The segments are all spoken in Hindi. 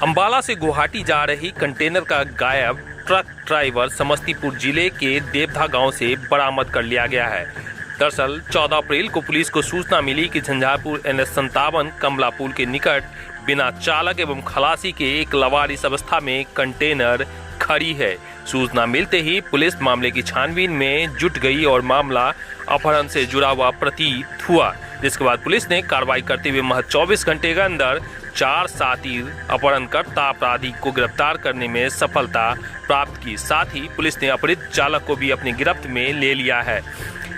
अंबाला से गुवाहाटी जा रही कंटेनर का गायब ट्रक ड्राइवर समस्तीपुर जिले के देवधा गांव से बरामद कर लिया गया है। दरअसल 14 अप्रैल को पुलिस को सूचना मिली कि झंझारपुर NH57 कमला पुल के निकट बिना चालक एवं खलासी के एक लवारिस अवस्था में कंटेनर खड़ी है। सूचना मिलते ही पुलिस मामले की छानबीन में जुट गई और मामला अपहरण से जुड़ा हुआ प्रतीत हुआ, जिसके बाद पुलिस ने कार्रवाई करते हुए महज 24 घंटे के अंदर 4 साथी अपहरणकर्ता अपराधी को गिरफ्तार करने में सफलता प्राप्त की। साथ ही पुलिस ने अपहृत चालक को भी अपनी गिरफ्त में ले लिया है।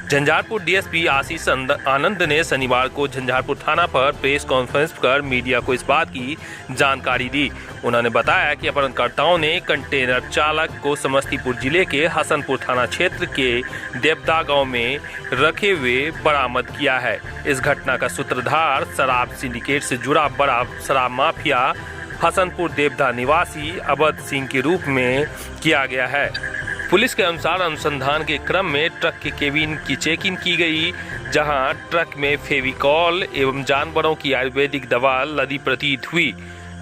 झंझारपुर DSP आशीष आनंद ने शनिवार को झंझारपुर थाना पर प्रेस कॉन्फ्रेंस कर मीडिया को इस बात की जानकारी दी। उन्होंने बताया कि अपहरणकर्ताओं ने कंटेनर चालक को समस्तीपुर जिले के हसनपुर थाना क्षेत्र के देवदा गांव में रखे हुए बरामद किया है। इस घटना का सूत्रधार शराब सिंडिकेट से जुड़ा बड़ा शराब माफिया हसनपुर देवदा निवासी अवध सिंह के रूप में किया गया है। पुलिस के अनुसार अनुसंधान के क्रम में ट्रक के केबिन की चेकिंग की गई, जहां ट्रक में फेविकॉल एवं जानवरों की आयुर्वेदिक दवा लदी प्रतीत हुई।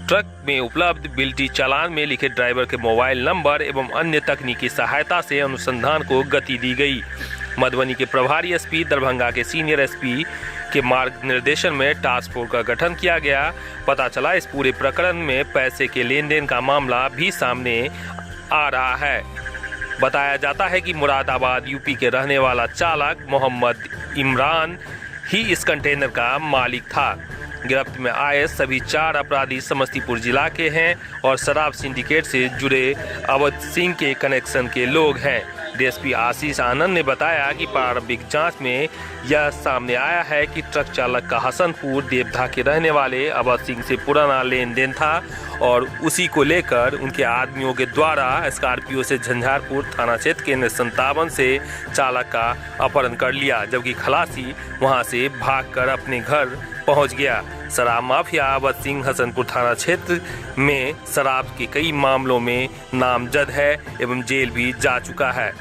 ट्रक में उपलब्ध बिल्टी चालान में लिखे ड्राइवर के मोबाइल नंबर एवं अन्य तकनीकी सहायता से अनुसंधान को गति दी गई। मधुबनी के प्रभारी SP, दरभंगा के सीनियर SP के मार्गनिर्देशन में टास्क फोर्स का गठन किया गया। पता चला इस पूरे प्रकरण में पैसे के लेन देन का मामला भी सामने आ रहा है। बताया जाता है कि मुरादाबाद UP के रहने वाला चालक मोहम्मद इमरान ही इस कंटेनर का मालिक था। गिरफ्त में आए सभी 4 अपराधी समस्तीपुर जिला के हैं और शराब सिंडिकेट से जुड़े अवध सिंह के कनेक्शन के लोग हैं। DSP आशीष आनंद ने बताया कि प्रारंभिक जांच में यह सामने आया है कि ट्रक चालक का हसनपुर देवधा के रहने वाले अवध सिंह से पुराना लेन देन था और उसी को लेकर उनके आदमियों के द्वारा स्कॉर्पियो से झंझारपुर थाना क्षेत्र के NH57 से चालक का अपहरण कर लिया, जबकि खलासी वहां से भागकर अपने घर पहुंच गया। शराब माफिया अवध सिंह हसनपुर थाना क्षेत्र में शराब के कई मामलों में नामजद है एवं जेल भी जा चुका है।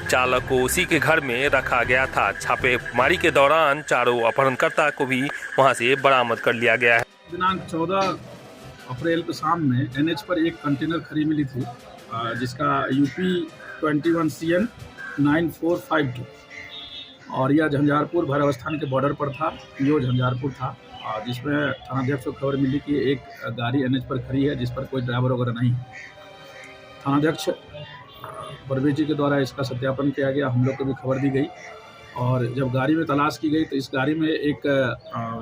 चालक को उसी के घर में रखा गया था। छापेमारी के दौरान चारों अपहरणकर्ता को भी वहां से बरामद कर लिया गया है। दिनांक 14 अप्रैल को शाम में NH पर एक कंटेनर खड़ी मिली थी, जिसका UP 21CN 9452 और यह झंझारपुर भैरवस्थान के बॉर्डर पर था। यो झंझारपुर था, जिसमें थानाध्यक्ष को खबर मिली कि एक गाड़ी NH पर खड़ी है जिस पर कोई ड्राइवर वगैरह नहीं है। थानाध्यक्ष परवेज जी के द्वारा इसका सत्यापन किया गया, हम लोग को भी खबर दी गई और जब गाड़ी में तलाश की गई तो इस गाड़ी में एक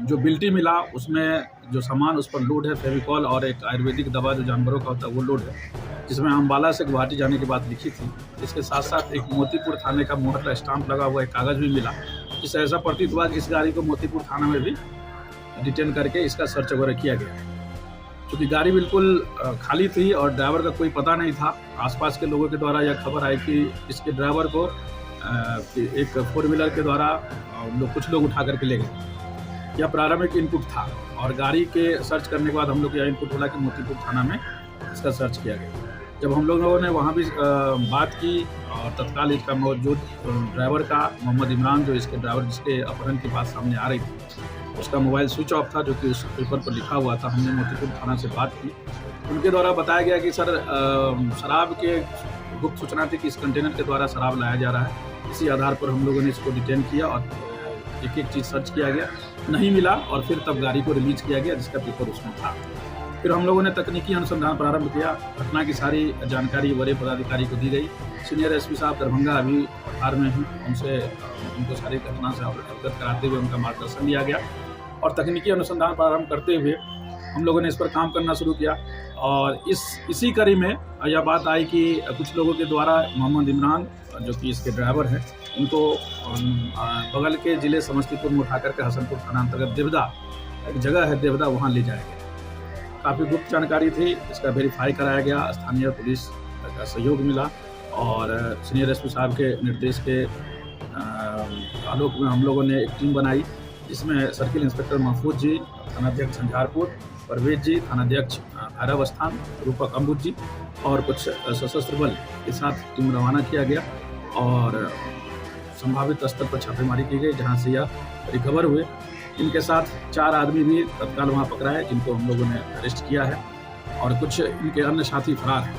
जो बिल्टी मिला उसमें जो सामान उस पर लोड है फेविकॉल और एक आयुर्वेदिक दवा जो जानवरों का होता है वो लोड है, जिसमें अंबाला से गुवाहाटी जाने की बात लिखी थी। इसके साथ साथ एक मोतीपुर थाने का मोहर का स्टाम्प लगा हुआ एक कागज़ भी मिला, जिससे ऐसा प्रतीत हुआ कि इस गाड़ी को मोतीपुर थाना में भी डिटेन करके इसका सर्च वगैरह किया गया। क्योंकि गाड़ी बिल्कुल खाली थी और ड्राइवर का कोई पता नहीं था। आसपास के लोगों के द्वारा यह खबर आई कि इसके ड्राइवर को एक 4 व्हीलर के द्वारा कुछ लोग उठा करके ले गए। यह प्रारंभिक इनपुट था और गाड़ी के सर्च करने के बाद हम लोग को यह इनपुट मिला कि मोतीपुर थाना में इसका सर्च किया गया। जब हम लोगों ने वहाँ भी बात की और तत्काल इसका मौजूद ड्राइवर का मोहम्मद इमरान, जो इसके ड्राइवर जिसके अपहरण की बात सामने आ रही थी, उसका मोबाइल स्विच ऑफ था जो कि उस पेपर पर लिखा हुआ था। हमने मोतीपुर थाना से बात की, उनके द्वारा बताया गया कि सर शराब के गुप्त सूचना थी कि इस कंटेनर के द्वारा शराब लाया जा रहा है। इसी आधार पर हम लोगों ने इसको डिटेन किया और एक एक चीज़ सर्च किया गया, नहीं मिला और फिर तब गाड़ी को रिलीज किया गया जिसका पेपर उसमें था। फिर हम लोगों ने तकनीकी अनुसंधान प्रारंभ किया। घटना की सारी जानकारी वरीय पदाधिकारी को दी गई। सीनियर SP साहब दरभंगा अभी बिहार में हैं, उनको सारी घटना से अवगत कराते हुए उनका मार्गदर्शन लिया गया और तकनीकी अनुसंधान प्रारंभ करते हुए हम लोगों ने इस पर काम करना शुरू किया। और इसी कड़ी में यह बात आई कि कुछ लोगों के द्वारा मोहम्मद इमरान, जो कि इसके ड्राइवर हैं, उनको बगल के ज़िले समस्तीपुर में उठा करके हसनपुर थाना अंतर्गत देवदा एक जगह है देवदा, वहाँ ले जाया गया। काफ़ी गुप्त जानकारी थी, इसका वेरीफाई कराया गया, स्थानीय पुलिस का सहयोग मिला और सीनियर SP साहब के निर्देश के आलोक में हम लोगों ने एक टीम बनाई, जिसमें सर्किल इंस्पेक्टर महफूज जी, थानाध्यक्ष झंझारपुर परवेज जी, थानाध्यक्ष भैरवस्थान रूपक अम्बुज जी और कुछ सशस्त्र बल के साथ टीम रवाना किया गया और संभावित स्तर पर छापेमारी की गई, जहां से यह रिकवर हुए। इनके साथ 4 आदमी भी तत्काल वहां पकड़ाए, जिनको हम लोगों ने अरेस्ट किया है और कुछ इनके अन्य साथी फरार हैं।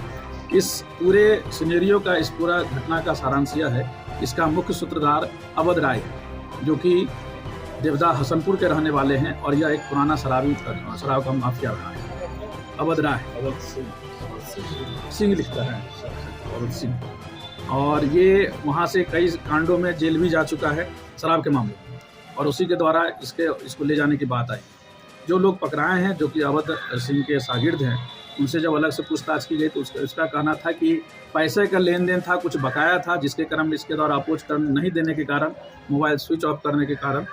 इस पूरे सिनेरियो का, इस पूरा घटना का सारांश यह है, इसका मुख्य सूत्रधार अवध राय है, जो कि देवदा हसनपुर के रहने वाले हैं और यह एक पुराना शराब का माफिया रहा है। अवध राय, सिंह लिखता है, अवध सिंह, और ये वहाँ से कई कांडों में जेल भी जा चुका है शराब के मामले में, और उसी के द्वारा इसको ले जाने की बात आई। जो लोग पकड़ाए हैं, जो कि अवध सिंह के शागिर्द हैं, उनसे जब अलग से पूछताछ की गई तो उसका कहना था कि पैसे का लेन देन था, कुछ बकाया था, जिसके कारण इसके द्वारा अपोज करने नहीं देने के कारण, मोबाइल स्विच ऑफ करने के कारण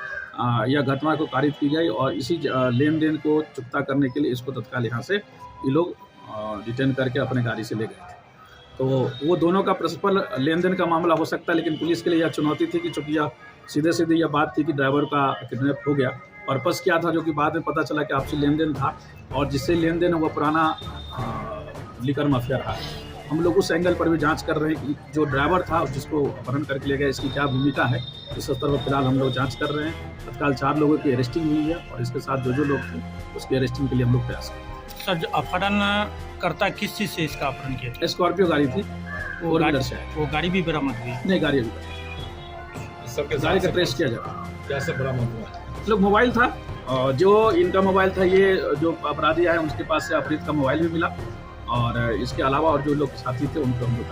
यह घटना को कारित की गई, और इसी लेन देन को चुकता करने के लिए इसको तत्काल यहाँ से ये लोग डिटेन करके अपने गाड़ी से ले गए थे। तो वो दोनों का परस्पर लेन देन का मामला हो सकता है, लेकिन पुलिस के लिए यह चुनौती थी कि चूँकि यह सीधे यह बात थी कि ड्राइवर का किडनैप हो गया, पर्पस क्या था, जो कि बाद में पता चला कि आपसी लेन देन था, और जिससे लेन देन हुआ पुराना लिकर माफिया रहा है। हम लोग उस एंगल पर भी जांच कर रहे हैं कि जो ड्राइवर था जिसको अपहरण करके ले गया, इसकी क्या भूमिका है। इस स्तर पर फिलहाल हम लोग जांच कर रहे हैं। तत्काल 4 लोगों की अरेस्टिंग हुई है, और इसके साथ जो लोग थे उसकी अरेस्टिंग के लिए हम लोग प्रयास कर रहे हैं। सर, अपहरण करता किस चीज़ से इसका अपहरण किया था? स्कॉर्पियो गाड़ी थी, वो गाड़ी भी बरामद हुई? नहीं, गाड़ी का ट्रेस किया जा रहा है। क्या सब बरामद हुआ? लोग मोबाइल था, और जो इनका मोबाइल था, ये जो अपराधी आए उनके पास से अपहृत का मोबाइल भी मिला, और इसके अलावा और जो लोग साथी थे उनको हम लोग